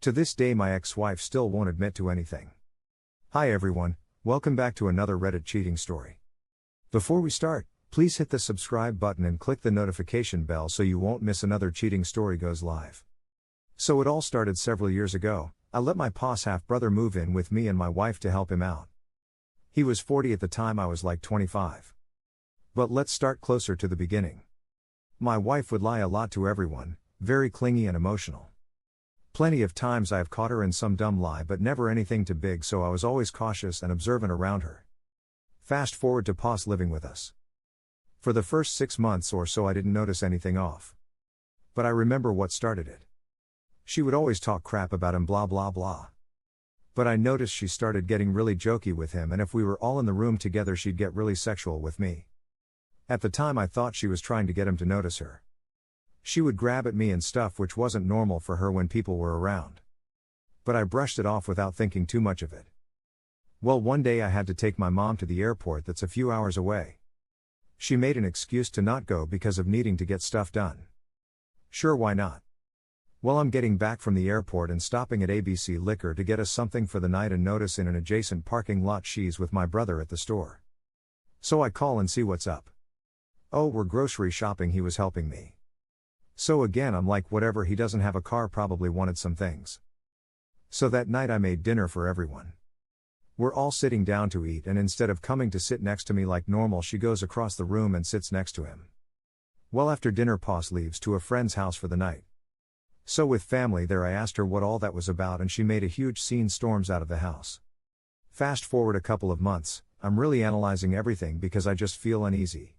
To this day my ex-wife still won't admit to anything. Hi everyone, welcome back to another Reddit cheating story. Before we start, please hit the subscribe button and click the notification bell so you won't miss another cheating story goes live. So it all started several years ago. I let my pa's half-brother move in with me and my wife to help him out. He was 40 at the time, I was like 25. But let's start closer to the beginning. My wife would lie a lot to everyone, very clingy and emotional. Plenty of times I have caught her in some dumb lie, but never anything too big, so I was always cautious and observant around her. Fast forward to pa's living with us. For the first 6 months or so I didn't notice anything off. But I remember what started it. She would always talk crap about him, blah blah blah. But I noticed she started getting really jokey with him, and if we were all in the room together she'd get really sexual with me. At the time I thought she was trying to get him to notice her. She would grab at me and stuff, which wasn't normal for her when people were around. But I brushed it off without thinking too much of it. Well, one day I had to take my mom to the airport that's a few hours away. She made an excuse to not go because of needing to get stuff done. Sure, why not? Well, I'm getting back from the airport and stopping at ABC Liquor to get us something for the night and notice in an adjacent parking lot she's with my brother at the store. So I call and see what's up. Oh, we're grocery shopping, he was helping me. So again I'm like, whatever, he doesn't have a car, probably wanted some things. So that night I made dinner for everyone. We're all sitting down to eat, and instead of coming to sit next to me like normal, she goes across the room and sits next to him. Well, after dinner pa leaves to a friend's house for the night. So with family there I asked her what all that was about, and she made a huge scene, storms out of the house. Fast forward a couple of months, I'm really analyzing everything because I just feel uneasy.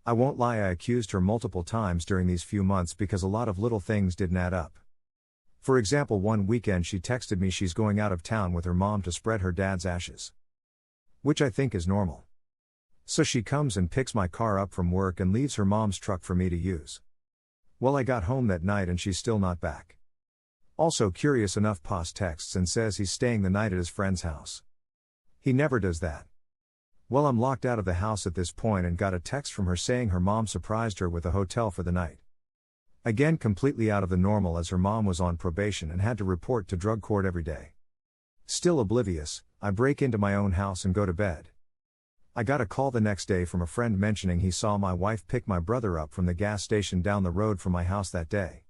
I won't lie, I accused her multiple times during these few months because a lot of little things didn't add up. For example, one weekend she texted me she's going out of town with her mom to spread her dad's ashes. Which I think is normal. So she comes and picks my car up from work and leaves her mom's truck for me to use. Well, I got home that night and she's still not back. Also curious enough, pa's texts and says he's staying the night at his friend's house. He never does that. Well, I'm locked out of the house at this point and got a text from her saying her mom surprised her with a hotel for the night. Again, completely out of the normal, as her mom was on probation and had to report to drug court every day. Still oblivious, I break into my own house and go to bed. I got a call the next day from a friend mentioning he saw my wife pick my brother up from the gas station down the road from my house that day.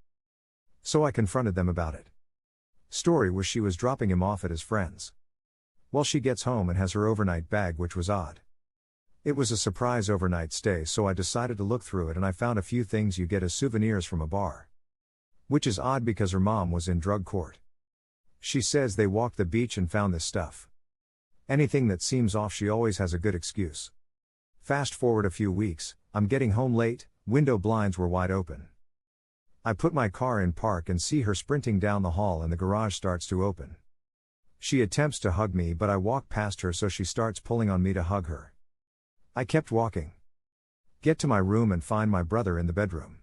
So I confronted them about it. Story was she was dropping him off at his friend's. Well, she gets home and has her overnight bag, which was odd. It was a surprise overnight stay, so I decided to look through it and I found a few things you get as souvenirs from a bar. Which is odd because her mom was in drug court. She says they walked the beach and found this stuff. Anything that seems off, she always has a good excuse. Fast forward a few weeks, I'm getting home late, window blinds were wide open. I put my car in park and see her sprinting down the hall and the garage starts to open. She attempts to hug me, but I walk past her, so she starts pulling on me to hug her. I kept walking. Get to my room and find my brother in the bedroom.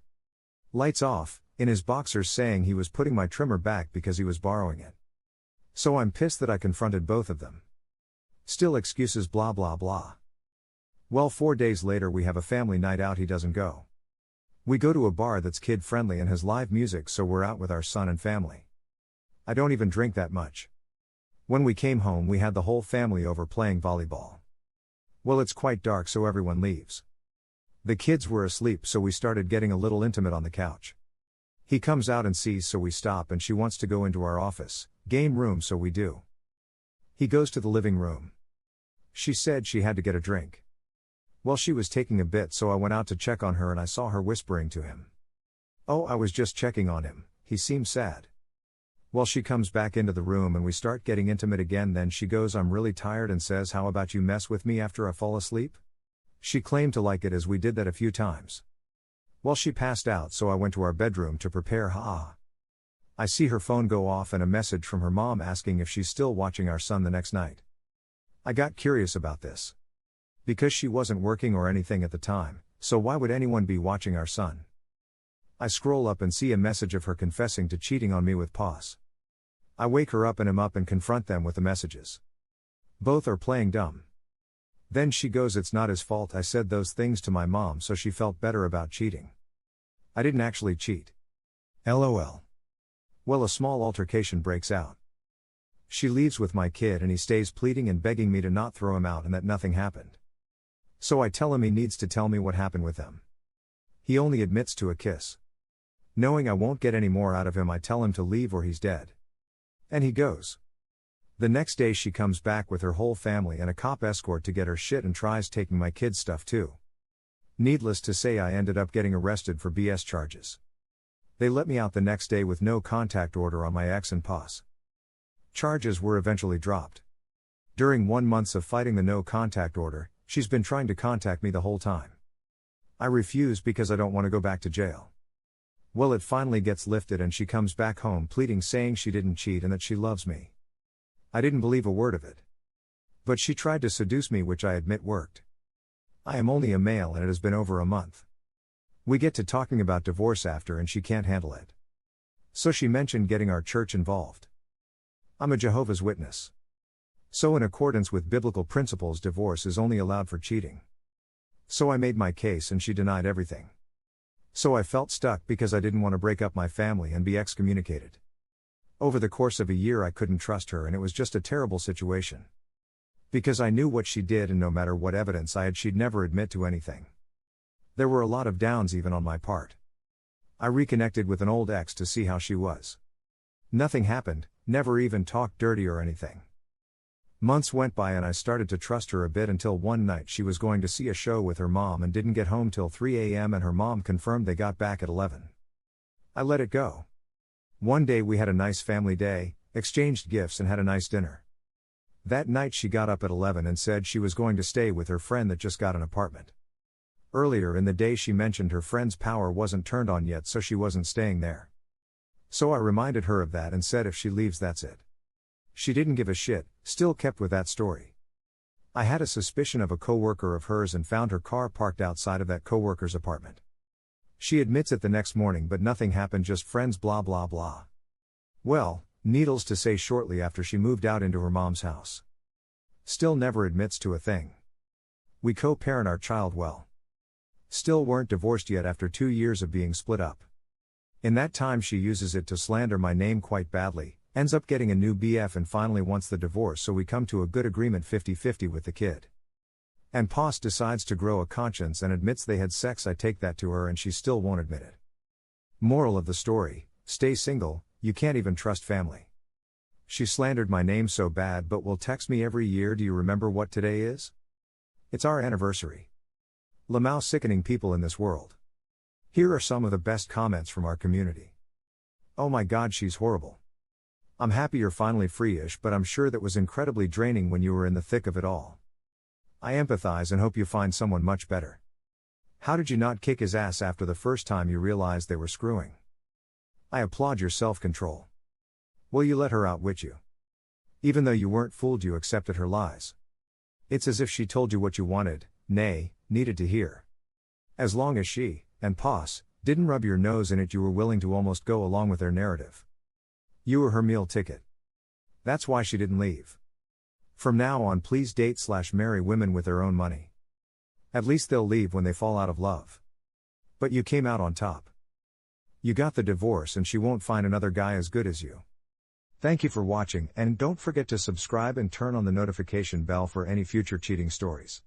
Lights off, in his boxers, saying he was putting my trimmer back because he was borrowing it. So I'm pissed that I confronted both of them. Still excuses, blah blah blah. Well, 4 days later we have a family night out, he doesn't go. We go to a bar that's kid friendly and has live music, so we're out with our son and family. I don't even drink that much. When we came home we had the whole family over playing volleyball. Well, it's quite dark, so everyone leaves. The kids were asleep, so we started getting a little intimate on the couch. He comes out and sees, so we stop, and she wants to go into our office, game room, so we do. He goes to the living room. She said she had to get a drink. Well, she was taking a bit, so I went out to check on her and I saw her whispering to him. Oh, I was just checking on him, he seemed sad. Well, she comes back into the room and we start getting intimate again. Then she goes, I'm really tired, and says, how about you mess with me after I fall asleep? She claimed to like it, as we did that a few times. Well, she passed out, so I went to our bedroom to prepare. I see her phone go off and a message from her mom asking if she's still watching our son the next night. I got curious about this. Because she wasn't working or anything at the time, so why would anyone be watching our son? I scroll up and see a message of her confessing to cheating on me with pa's. I wake her up and him up and confront them with the messages. Both are playing dumb. Then she goes, it's not his fault, I said those things to my mom so she felt better about cheating. I didn't actually cheat. LOL. Well, a small altercation breaks out. She leaves with my kid and he stays pleading and begging me to not throw him out and that nothing happened. So I tell him he needs to tell me what happened with them. He only admits to a kiss. Knowing I won't get any more out of him, I tell him to leave or he's dead. And he goes. The next day she comes back with her whole family and a cop escort to get her shit and tries taking my kid's stuff too. Needless to say, I ended up getting arrested for BS charges. They let me out the next day with no contact order on my ex and POS. Charges were eventually dropped. During 1 month of fighting the no contact order, she's been trying to contact me the whole time. I refuse because I don't want to go back to jail. Well, it finally gets lifted and she comes back home pleading, saying she didn't cheat and that she loves me. I didn't believe a word of it. But she tried to seduce me, which I admit worked. I am only a male and it has been over a month. We get to talking about divorce after and she can't handle it. So she mentioned getting our church involved. I'm a Jehovah's Witness. So in accordance with biblical principles, divorce is only allowed for cheating. So I made my case and she denied everything. So I felt stuck because I didn't want to break up my family and be excommunicated. Over the course of a year I couldn't trust her and it was just a terrible situation. Because I knew what she did and no matter what evidence I had, she'd never admit to anything. There were a lot of downs even on my part. I reconnected with an old ex to see how she was. Nothing happened, never even talked dirty or anything. Months went by and I started to trust her a bit until one night she was going to see a show with her mom and didn't get home till 3 a.m. and her mom confirmed they got back at 11. I let it go. One day we had a nice family day, exchanged gifts and had a nice dinner. That night she got up at 11 and said she was going to stay with her friend that just got an apartment. Earlier in the day she mentioned her friend's power wasn't turned on yet, so she wasn't staying there. So I reminded her of that and said if she leaves that's it. She didn't give a shit, still kept with that story. I had a suspicion of a coworker of hers and found her car parked outside of that coworker's apartment. She admits it the next morning, but nothing happened, just friends blah blah blah. Well, needless to say, shortly after she moved out into her mom's house. Still never admits to a thing. We co-parent our child well. Still weren't divorced yet after 2 years of being split up. In that time she uses it to slander my name quite badly, ends up getting a new BF and finally wants the divorce, so we come to a good agreement 50-50 with the kid. And POS decides to grow a conscience and admits they had sex. I take that to her and she still won't admit it. Moral of the story, stay single, you can't even trust family. She slandered my name so bad but will text me every year, do you remember what today is? It's our anniversary. Lamau, sickening people in this world. Here are some of the best comments from our community. Oh my god, she's horrible. I'm happy you're finally free-ish, but I'm sure that was incredibly draining when you were in the thick of it all. I empathize and hope you find someone much better. How did you not kick his ass after the first time you realized they were screwing? I applaud your self-control. Well, you let her outwit you. Even though you weren't fooled, you accepted her lies. It's as if she told you what you wanted, nay, needed to hear. As long as she, and POS, didn't rub your nose in it, you were willing to almost go along with their narrative. You were her meal ticket. That's why she didn't leave. From now on, please date/marry women with their own money. At least they'll leave when they fall out of love. But you came out on top. You got the divorce and she won't find another guy as good as you. Thank you for watching, and don't forget to subscribe and turn on the notification bell for any future cheating stories.